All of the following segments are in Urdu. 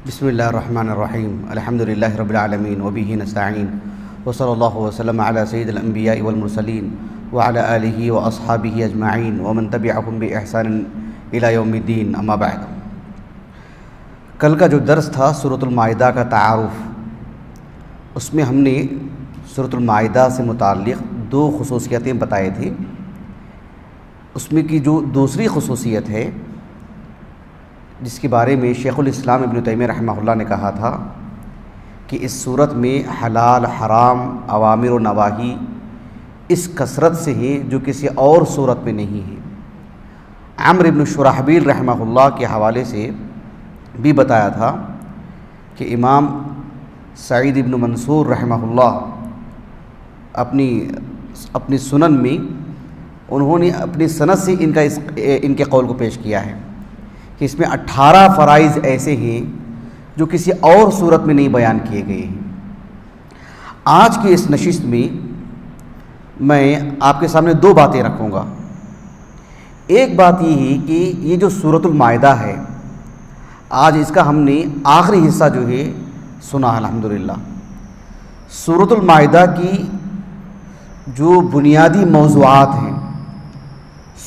بسم اللہ الرحمن الرحیم الحمد للہ رب العالمین وبہ نستعین وصلی اللہ وسلم علی سید الانبیاء والمرسلین وعلی آلہ واصحابہ اجمعین ومن تبعہم بإحسان الی یوم الدین، اما بعد۔ کل کا جو درس تھا سورۃ المائدہ کا تعارف، اس میں ہم نے سورۃ المائدہ سے متعلق دو خصوصیتیں بتائی تھیں۔ اس میں کی جو دوسری خصوصیت ہے، جس کے بارے میں شیخ الاسلام ابن تیمیہ رحمہ اللہ نے کہا تھا کہ اس صورت میں حلال حرام اوامر و نواہی اس کثرت سے ہیں جو کسی اور صورت میں نہیں ہے۔ عمرو بن شرحبیل رحمہ اللہ کے حوالے سے بھی بتایا تھا کہ امام سعید بن منصور رحمہ اللہ اپنی سنن میں انہوں نے اپنی سند سے ان کے قول کو پیش کیا ہے کہ اس میں 18 فرائض ایسے ہیں جو کسی اور صورت میں نہیں بیان کیے گئے ہیں۔ آج کی اس نشست میں میں آپ کے سامنے دو باتیں رکھوں گا۔ ایک بات یہ ہے کہ یہ جو سورۃ المائدہ ہے، آج اس کا ہم نے آخری حصہ جو ہے سنا الحمدللہ۔ سورۃ المائدہ کی جو بنیادی موضوعات ہیں،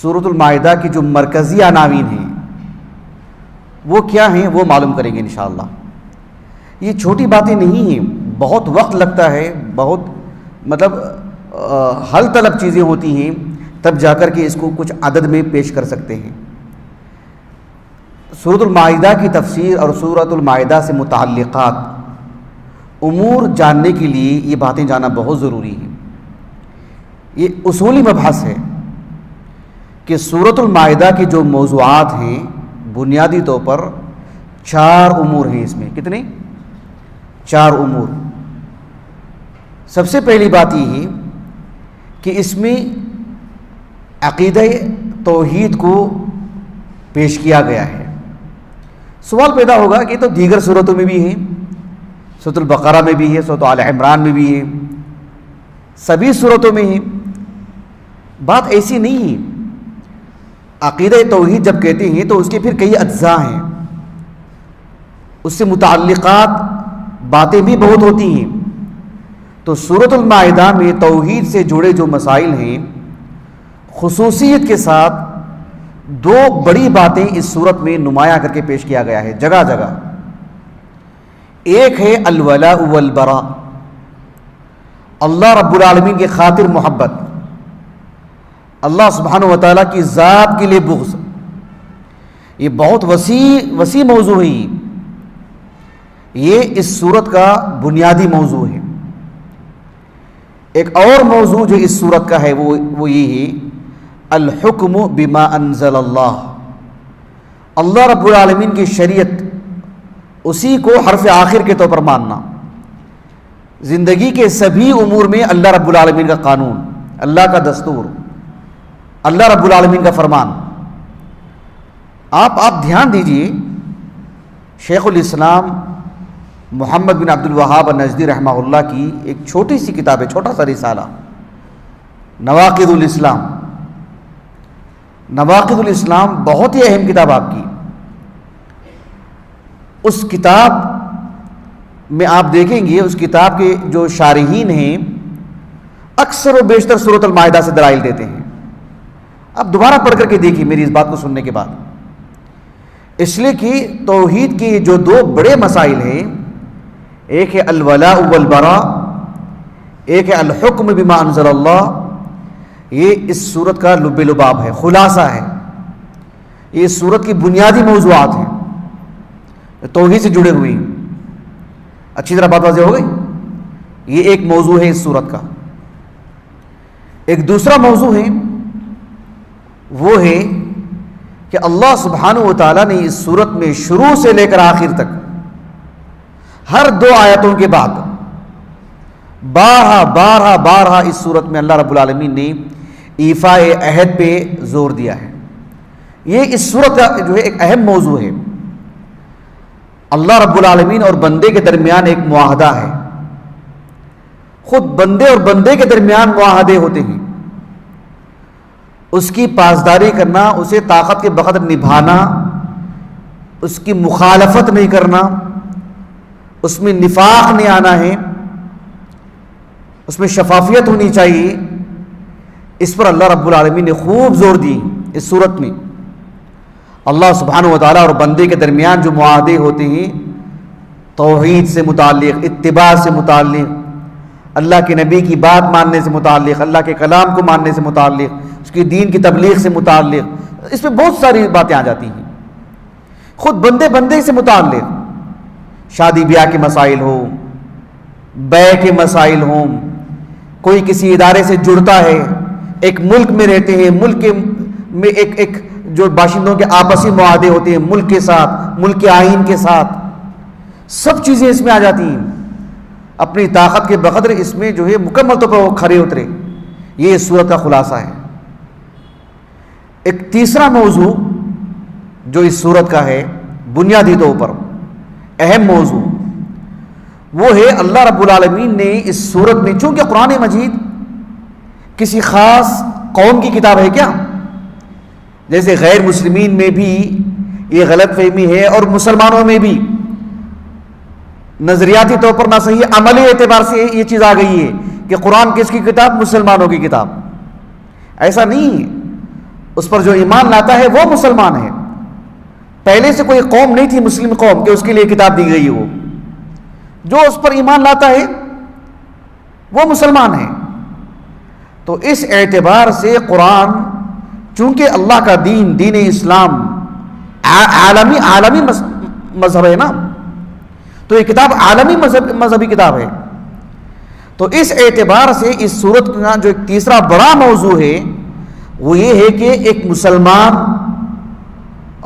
سورۃ المائدہ کی جو مرکزی عناوین ہیں، وہ کیا ہیں وہ معلوم کریں گے انشاءاللہ۔ یہ چھوٹی باتیں نہیں ہیں، بہت وقت لگتا ہے، بہت حل طلب چیزیں ہوتی ہیں، تب جا کر کے اس کو کچھ عدد میں پیش کر سکتے ہیں۔ سورۃ المائدہ کی تفسیر اور سورۃ المائدہ سے متعلقات امور جاننے کے لیے یہ باتیں جاننا بہت ضروری ہے۔ یہ اصولی مبحث ہے کہ سورۃ المائدہ کے جو موضوعات ہیں بنیادی طور پر 4 امور ہیں۔ اس میں کتنے؟ 4 امور۔ سب سے پہلی بات یہ ہے کہ اس میں عقیدہ توحید کو پیش کیا گیا ہے۔ سوال پیدا ہوگا کہ تو دیگر سورتوں میں بھی ہیں، سورۃ البقرہ میں بھی ہے، سورۃ آل عمران میں بھی ہے، سبھی سورتوں میں ہیں۔ بات ایسی نہیں ہے۔ عقیدہ توحید جب کہتے ہیں تو اس کے پھر کئی اجزاء ہیں، اس سے متعلقات باتیں بھی بہت ہوتی ہیں۔ تو سورۃ المائدہ میں توحید سے جڑے جو مسائل ہیں، خصوصیت کے ساتھ 2 بڑی باتیں اس سورت میں نمایاں کر کے پیش کیا گیا ہے جگہ جگہ۔ ایک ہے الولاء والبراء، اللہ رب العالمین کی خاطر محبت، اللہ سبحانہ و تعالیٰ کی ذات کے لیے بغض۔ یہ بہت وسیع موضوع ہے، یہ اس سورت کا بنیادی موضوع ہے۔ ایک اور موضوع جو اس سورت کا ہے وہ یہ ہے الحکم بما انزل اللہ، اللہ رب العالمین کی شریعت، اسی کو حرف آخر کے طور پر ماننا۔ زندگی کے سبھی امور میں اللہ رب العالمین کا قانون، اللہ کا دستور، اللہ رب العالمین کا فرمان۔ آپ دھیان دیجئے، شیخ الاسلام محمد بن عبد الوہاب النجدی رحمہ اللہ کی ایک چھوٹی سی کتاب ہے، چھوٹا سا رسالہ، نواقض الاسلام۔ نواقض الاسلام بہت ہی اہم کتاب آپ کی۔ اس کتاب میں آپ دیکھیں گے، اس کتاب کے جو شارحین ہیں اکثر و بیشتر سورۃ المائدہ سے دلائل دیتے ہیں۔ اب دوبارہ پڑھ کر کے دیکھیے میری اس بات کو سننے کے بعد، اس لیے کہ توحید کے جو 2 بڑے مسائل ہیں، ایک ہے الولاء والبراء، ایک ہے الحکم بما انزل اللہ، یہ اس سورت کا لب لباب ہے، خلاصہ ہے۔ یہ اس سورت کی بنیادی موضوعات ہیں، توحید سے جڑے ہوئے ہیں۔ اچھی طرح بات واضح ہو گئی؟ یہ ایک موضوع ہے اس سورت کا۔ ایک دوسرا موضوع ہے، وہ ہے کہ اللہ سبحانہ و تعالیٰ نے اس سورت میں شروع سے لے کر آخر تک ہر 2 آیتوں کے بعد بارہا اس سورت میں اللہ رب العالمین نے ایفاء عہد پہ زور دیا ہے۔ یہ اس سورت کا جو ہے ایک اہم موضوع ہے۔ اللہ رب العالمین اور بندے کے درمیان ایک معاہدہ ہے، خود بندے اور بندے کے درمیان معاہدے ہوتے ہیں، اس کی پاسداری کرنا، اسے طاقت کے بقدر نبھانا، اس کی مخالفت نہیں کرنا، اس میں نفاق نہیں آنا ہے، اس میں شفافیت ہونی چاہیے، اس پر اللہ رب العالمین نے خوب زور دی اس صورت میں۔ اللہ سبحانہ و تعالیٰ اور بندے کے درمیان جو معاہدے ہوتے ہیں توحید سے متعلق، اتباع سے متعلق، اللہ کے نبی کی بات ماننے سے متعلق، اللہ کے کلام کو ماننے سے متعلق، اس کی دین کی تبلیغ سے متعلق، اس میں بہت ساری باتیں آ جاتی ہیں۔ خود بندے بندے سے متعلق شادی بیاہ کے مسائل ہوں، بیع کے مسائل ہوں، کوئی کسی ادارے سے جڑتا ہے، ایک ملک میں رہتے ہیں، ملک میں ایک جو باشندوں کے آپسی معاہدے ہوتے ہیں ملک کے ساتھ، ملک کے آئین کے ساتھ، سب چیزیں اس میں آ جاتی ہیں۔ اپنی طاقت کے بقدر اس میں جو ہے مکمل طور پر وہ کھڑے اترے، یہ اس صورت کا خلاصہ ہے۔ ایک تیسرا موضوع جو اس صورت کا ہے بنیادی طور پر اہم موضوع، وہ ہے اللہ رب العالمین نے اس صورت میں، چونکہ قرآن مجید کسی خاص قوم کی کتاب ہے کیا، جیسے غیر مسلمین میں بھی یہ غلط فہمی ہے اور مسلمانوں میں بھی نظریاتی طور پر نہ صحیح، عملی اعتبار سے یہ چیز آ گئی ہے کہ قرآن کس کی کتاب، مسلمانوں کی کتاب۔ ایسا نہیں ہے، اس پر جو ایمان لاتا ہے وہ مسلمان ہے۔ پہلے سے کوئی قوم نہیں تھی مسلم قوم کہ اس کے لیے کتاب دی گئی ہو، جو اس پر ایمان لاتا ہے وہ مسلمان ہے۔ تو اس اعتبار سے قرآن چونکہ اللہ کا دین، دین اسلام عالمی مذہب ہے نا، تو یہ کتاب عالمی مذہبی کتاب ہے۔ تو اس اعتبار سے اس صورت کا جو ایک تیسرا بڑا موضوع ہے وہ یہ ہے کہ ایک مسلمان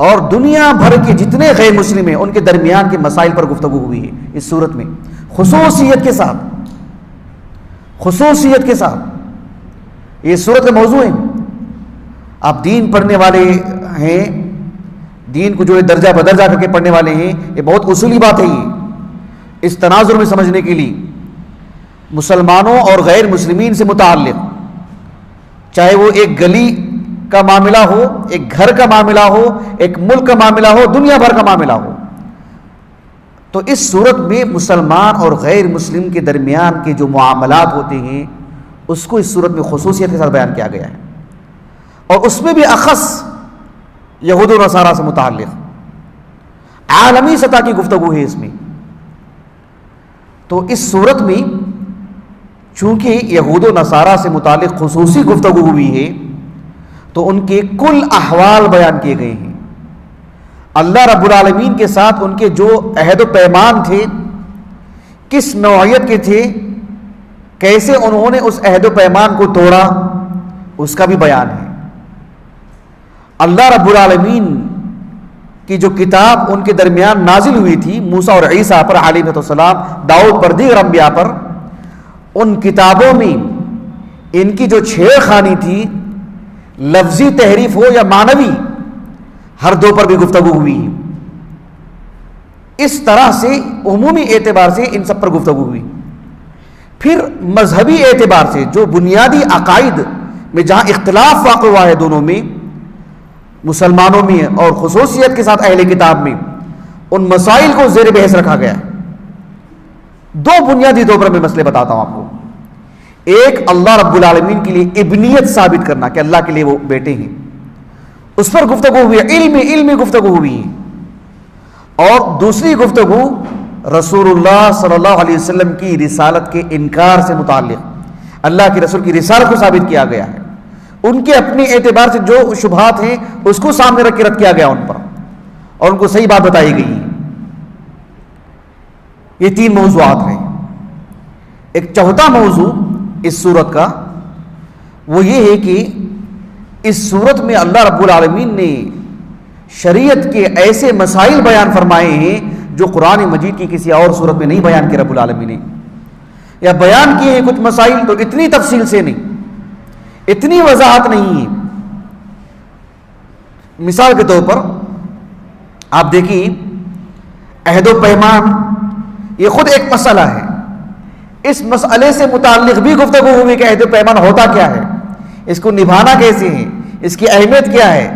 اور دنیا بھر کے جتنے غیر مسلم ہیں ان کے درمیان کے مسائل پر گفتگو ہوئی ہے اس صورت میں، خصوصیت کے ساتھ یہ صورت کا موضوع ہے۔ آپ دین پڑھنے والے ہیں، دین کو جو ہے درجہ بدرجہ کر کے پڑھنے والے ہیں، یہ بہت اصولی بات ہے۔ یہ اس تناظر میں سمجھنے کے لیے مسلمانوں اور غیر مسلمین سے متعلق، چاہے وہ ایک گلی کا معاملہ ہو، ایک گھر کا معاملہ ہو، ایک ملک کا معاملہ ہو، دنیا بھر کا معاملہ ہو، تو اس صورت میں مسلمان اور غیر مسلم کے درمیان کے جو معاملات ہوتے ہیں اس کو اس صورت میں خصوصیت کے ساتھ بیان کیا گیا ہے، اور اس میں بھی اخص یہود و نصارہ سے متعلق عالمی سطح کی گفتگو ہے اس میں۔ تو اس صورت میں چونکہ یہود و نصارہ سے متعلق خصوصی گفتگو ہوئی ہے تو ان کے کل احوال بیان کیے گئے ہیں، اللہ رب العالمین کے ساتھ ان کے جو عہد و پیمان تھے کس نوعیت کے تھے، کیسے انہوں نے اس عہد و پیمان کو توڑا، اس کا بھی بیان ہے۔ اللہ رب العالمین کی جو کتاب ان کے درمیان نازل ہوئی تھی موسیٰ اور عیسیٰ پر علیہ السلام، داؤد پر، دیگر انبیاء پر، ان کتابوں میں ان کی جو چھیڑ خانی تھی، لفظی تحریف ہو یا معنوی، ہر دو پر بھی گفتگو ہوئی۔ اس طرح سے عمومی اعتبار سے ان سب پر گفتگو ہوئی۔ پھر مذہبی اعتبار سے جو بنیادی عقائد میں جہاں اختلاف واقع ہوا ہے دونوں میں، مسلمانوں میں اور خصوصیت کے ساتھ اہل کتاب میں، ان مسائل کو زیر بحث رکھا گیا ہے۔ دو بنیادی طور پر میں مسئلے بتاتا ہوں آپ کو۔ ایک، اللہ رب العالمین کے لیے ابنیت ثابت کرنا کہ اللہ کے لیے وہ بیٹے ہیں، اس پر گفتگو ہوئی ہے، علمی گفتگو ہوئی ہے۔ اور دوسری گفتگو رسول اللہ صلی اللہ علیہ وسلم کی رسالت کے انکار سے متعلق، اللہ کے رسول کی رسالت کو ثابت کیا گیا ہے، ان کے اپنے اعتبار سے جو شبہات ہیں اس کو سامنے رکھ کے رد کیا گیا ان پر، اور ان کو صحیح بات بتائی گئی ہے۔ یہ تین موضوعات ہیں۔ ایک چوتھا موضوع اس صورت کا وہ یہ ہے کہ اس صورت میں اللہ رب العالمین نے شریعت کے ایسے مسائل بیان فرمائے ہیں جو قرآن مجید کی کسی اور صورت میں نہیں بیان کیے رب العالمین نے، یا بیان کیے ہیں کچھ مسائل تو اتنی تفصیل سے نہیں، اتنی وضاحت نہیں ہے۔ مثال کے طور پر آپ دیکھیے عہد و پیمان، یہ خود ایک مسئلہ ہے، اس مسئلے سے متعلق بھی گفتگو ہوئی کہ عہد و پیمان ہوتا کیا ہے، اس کو نبھانا کیسے ہے، اس کی اہمیت کیا ہے،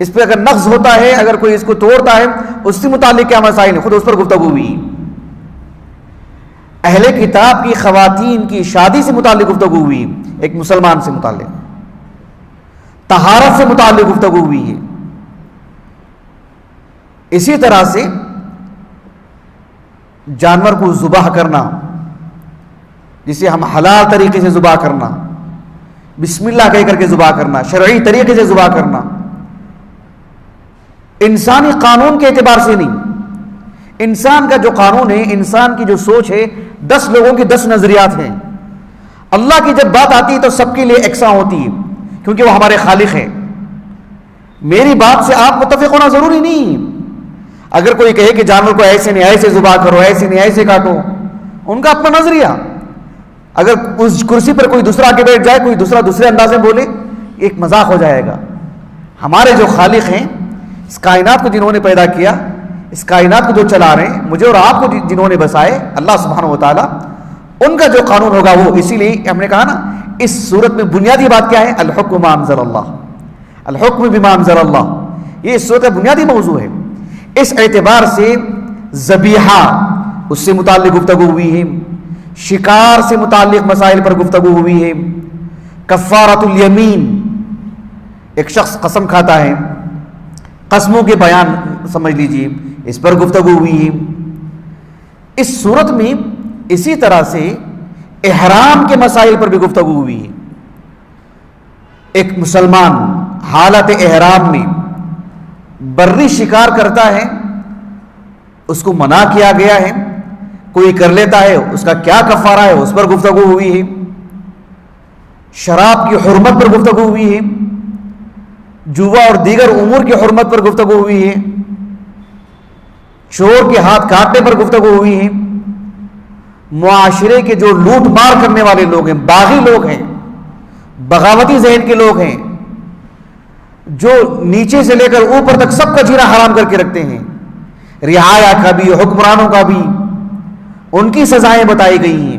اس پہ اگر نقض ہوتا ہے، اگر کوئی اس کو توڑتا ہے، اس سے متعلق کیا مسائل ہیں، خود اس پر گفتگو ہوئی۔ اہل کتاب کی خواتین کی شادی سے متعلق گفتگو ہوئی، ایک مسلمان سے متعلق، طہارت سے متعلق گفتگو ہوئی ہے۔ اسی طرح سے جانور کو ذبح کرنا، جسے ہم حلال طریقے سے ذبح کرنا، بسم اللہ کہہ کر کے ذبح کرنا، شرعی طریقے سے ذبح کرنا، انسانی قانون کے اعتبار سے نہیں۔ انسان کا جو قانون ہے، انسان کی جو سوچ ہے، 10 لوگوں کے 10 نظریات ہیں۔ اللہ کی جب بات آتی ہے تو سب کے لیے یکساں ہوتی ہے، کیونکہ وہ ہمارے خالق ہیں۔ میری بات سے آپ متفق ہونا ضروری نہیں۔ اگر کوئی کہے کہ جانور کو ایسے نہیں ایسے ذبح کرو، ایسے نہیں ایسے کاٹو، ان کا اپنا نظریہ۔ اگر اس کرسی پر کوئی دوسرا آگے بیٹھ جائے، کوئی دوسرا دوسرے انداز میں بولے، ایک مذاق ہو جائے گا۔ ہمارے جو خالق ہیں، اس کائنات کو جنہوں نے پیدا کیا، اس کائنات کو جو چلا رہے ہیں، مجھے اور آپ کو جنہوں نے بسائے، اللہ سبحانہ و تعالیٰ، ان کا جو قانون ہوگا وہ۔ اسی لیے ہم نے کہا نا، اس صورت میں بنیادی بات کیا ہے؟ الحکم ما انزل اللہ، الحکم بما انزل اللہ، یہ اس صورت کا بنیادی موضوع ہے۔ اس اعتبار سے ذبیحہ، اس سے متعلق گفتگو ہوئی ہے، شکار سے متعلق مسائل پر گفتگو ہوئی ہے، کفارۃ الیمین، ایک شخص قسم کھاتا ہے، قسموں کے بیان سمجھ لیجیے، اس پر گفتگو ہوئی ہے۔ اس صورت میں اسی طرح سے احرام کے مسائل پر بھی گفتگو ہوئی ہے۔ ایک مسلمان حالت احرام میں بری شکار کرتا ہے، اس کو منع کیا گیا ہے، کوئی کر لیتا ہے اس کا کیا کفارہ ہے، اس پر گفتگو ہوئی ہے۔ شراب کی حرمت پر گفتگو ہوئی ہے، جوا اور دیگر امور کی حرمت پر گفتگو ہوئی ہے، چور کے ہاتھ کاٹنے پر گفتگو ہوئی ہے، معاشرے کے جو لوٹ مار کرنے والے لوگ ہیں، باغی لوگ ہیں، بغاوتی ذہن کے لوگ ہیں، جو نیچے سے لے کر اوپر تک سب کا جینا حرام کر کے رکھتے ہیں، رعایا کا بھی، حکمرانوں کا بھی، ان کی سزائیں بتائی گئی ہیں،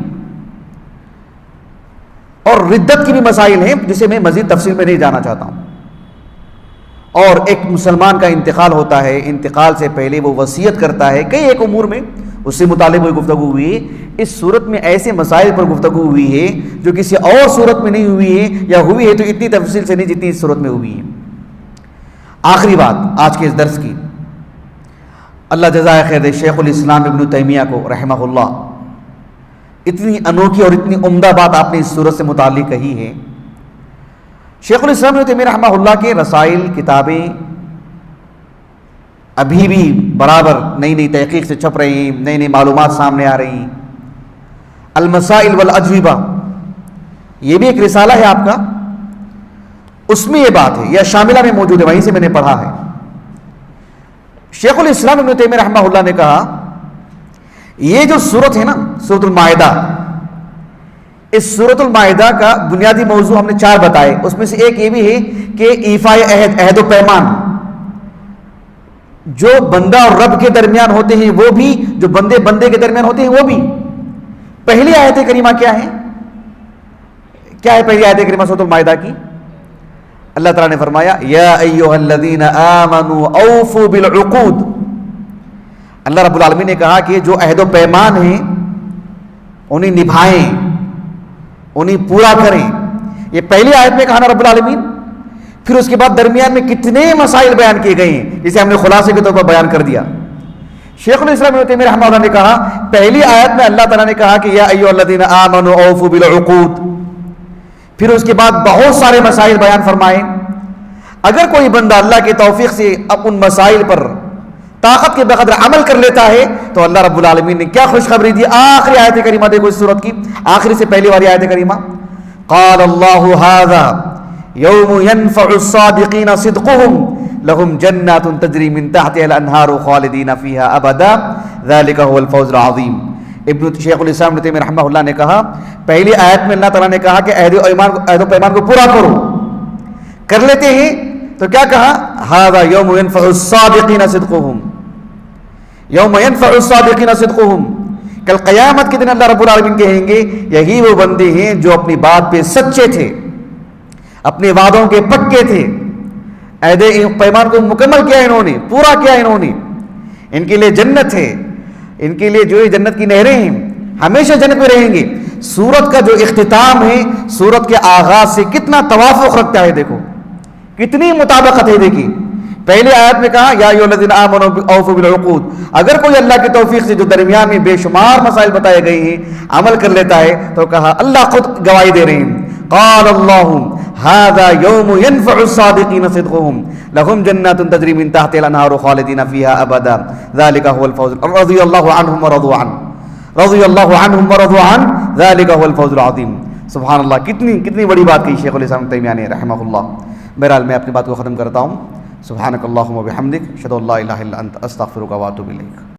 اور ردت کی بھی مسائل ہیں جسے میں مزید تفصیل میں نہیں جانا چاہتا ہوں۔ اور ایک مسلمان کا انتقال ہوتا ہے، انتقال سے پہلے وہ وصیت کرتا ہے، کئی ایک امور میں اس سے متعلق ہوئی گفتگو ہوئی ہے۔ اس صورت میں ایسے مسائل پر گفتگو ہوئی ہے جو کسی اور صورت میں نہیں ہوئی ہے، یا ہوئی ہے تو اتنی تفصیل سے نہیں جتنی اس صورت میں ہوئی ہے۔ آخری بات آج کے اس درس کی، اللہ جزائے خیر دے شیخ الاسلام ابن تیمیہ کو رحمہ اللہ، اتنی انوکھی اور اتنی عمدہ بات آپ نے اس صورت سے متعلق کہی ہے۔ شیخ الاسلام ابن تیمیہ رحمہ اللہ کے رسائل، کتابیں ابھی بھی برابر نئی نئی تحقیق سے چھپ رہی ہیں، نئی نئی معلومات سامنے آ رہی ہیں۔ المسائل والاجوبہ، یہ بھی ایک رسالہ ہے آپ کا، اس میں یہ بات ہے، یا شاملہ میں موجود ہے، وہیں سے میں نے پڑھا ہے۔ شیخ الاسلام ابن تیمیہ رحمہ اللہ نے کہا، یہ جو سورت ہے نا، سورۃ المائدہ، اس سورۃ المائدہ کا بنیادی موضوع ہم نے 4 بتائے، اس میں سے ایک یہ بھی ہے کہ ایفاء عہد، عہد و پیمان، جو بندہ اور رب کے درمیان ہوتے ہیں وہ بھی، جو بندے کے درمیان ہوتے ہیں وہ بھی۔ پہلی آیت کریمہ کیا ہے؟ کیا ہے پہلی آیت کریمہ سورۃ المائدہ کی؟ اللہ تعالیٰ نے فرمایا، یا ایھا الذین آمنوا اوفوا بالعقود۔ اللہ رب العالمین نے کہا کہ جو عہد و پیمان ہیں انہیں نبھائیں، انہیں پورا کریں۔ یہ پہلی آیت میں کہا نا رب العالمین، پھر اس کے بعد درمیان میں کتنے مسائل بیان کیے گئے ہیں جسے ہم نے خلاصے کے طور پر بیان کر دیا۔ شیخ الاسلام ابن تیمیہ رحمہ اللہ نے کہا، پہلی آیت میں اللہ تعالیٰ نے کہا کہ یا ایھا الذین آمنوا اوفوا بالعقود، پھر اس کے بعد بہت سارے مسائل بیان فرمائے۔ اگر کوئی بندہ اللہ کی توفیق سے اب ان مسائل پر طاقت کے بقدر عمل کر لیتا ہے تو اللہ رب العالمین نے کیا خوشخبری دی؟ آخری آیت کریمہ دیکھو اس سورت کی، آخری سے پہلی والی آیت کریمہ، قال اللہ ھذا یوم ینفع الصادقین صدقہم لہم جنات تجری من تحتہا الانہار خالدین فیہا ابدا ذلک ھو الفوز العظیم۔ ابن شیخ الاسلام ابن تیمیہ رحمہ اللہ نے کہا، پہلی آیت میں اللہ تعالیٰ نے کہا کہ عہد و پیمان کو پورا کرو، کر لیتے ہیں تو کیا کہا؟ ھذا یوم ینفع الصادقین صدقہم، یوم ینفع الصادقین صدقہم، کل قیامت کے دن اللہ رب العالمین کہیں گے یہی وہ بندے ہیں جو اپنی بات پہ سچے تھے، اپنے وعدوں کے پکے تھے، عہد پیمان کو مکمل کیا انہوں نے، پورا کیا انہوں نے، ان کے لیے جنت ہے، ان کے لیے جو ہے جنت کی نہریں ہیں، ہمیشہ جنت میں رہیں گے۔ سورت کا جو اختتام ہے سورت کے آغاز سے کتنا توافق رکھتا ہے، دیکھو کتنی مطابقت ہے۔ دیکھیے پہلے آیت میں کہا یا ایھا الذین آمنوا اوفوا بالعقود، اگر کوئی اللہ کی توفیق سے جو درمیان میں بے شمار مسائل بتائے گئے ہیں عمل کر لیتا ہے تو کہا اللہ خود گواہی دے رہے ہیں، قال اللہ ھذا یوم ینفع الصادقین صدقهم لهم جنات تجری من تحتها الانہار خالدین فیہا ابدا ذلک هو الفوز رضی اللہ عنہم ورضوا عنہ رضی اللہ عنہم ورضوا عنہ ذلک هو الفوز العظیم۔ سبحان اللہ، کتنی بڑی بات کہی شیخ الاسلام تیمیہ نے رحمہ اللہ۔ بہرحال میں اپنی بات کو ختم کرتا ہوں۔ سبحانک اللہم و بحمدک اشہد ان لا الہ الا انت استغفرک و اتوب الیک۔